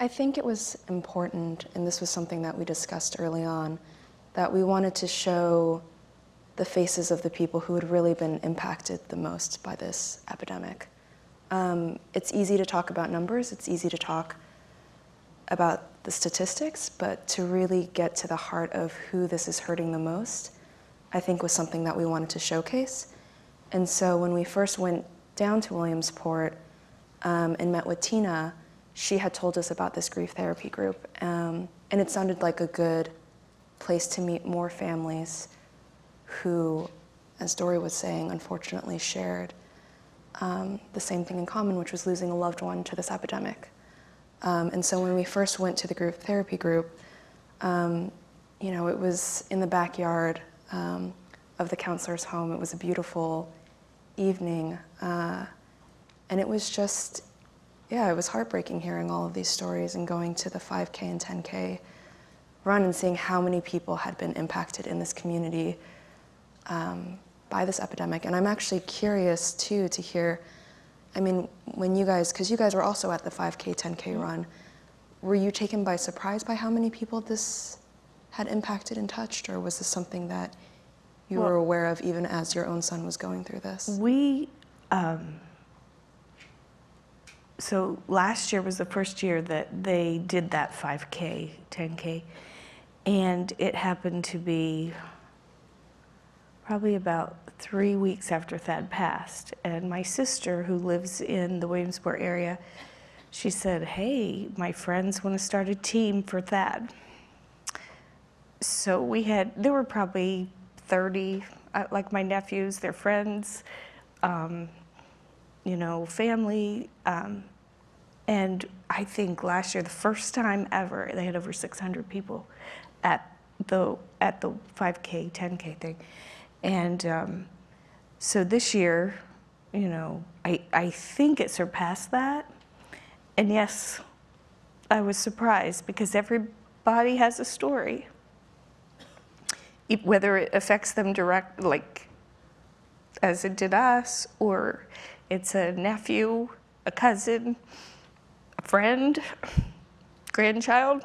I think it was important, and this was something that we discussed early on, that we wanted to show the faces of the people who had really been impacted the most by this epidemic. It's easy to talk about numbers, it's easy to talk about the statistics, but to really get to the heart of who this is hurting the most, I think was something that we wanted to showcase. And so when we first went down to Williamsport and met with Tina, she had told us about this grief therapy group, and it sounded like a good place to meet more families who, as Dorie was saying, unfortunately shared the same thing in common, which was losing a loved one to this epidemic. And so when we first went to the grief therapy group, you know, it was in the backyard of the counselor's home. It was a beautiful evening, and it was just, yeah, it was heartbreaking hearing all of these stories and going to the 5K and 10K run and seeing how many people had been impacted in this community by this epidemic. And I'm actually curious too to hear, I mean, when you guys, because you guys were also at the 5K, 10K run, were you taken by surprise by how many people this had impacted and touched, or was this something that you were aware of even as your own son was going through this? So last year was the first year that they did that 5K, 10K, and it happened to be probably about 3 weeks after Thad passed. And my sister, who lives in the Williamsport area, she said, hey, my friends want to start a team for Thad. So there were probably 30, like my nephews, their friends, you know, family. And I think last year, the first time ever, they had over 600 people at the 5K, 10K thing. And so this year, you know, I think it surpassed that. And yes, I was surprised because everybody has a story. Whether it affects them direct, like as it did us, or it's a nephew, a cousin, a friend, grandchild.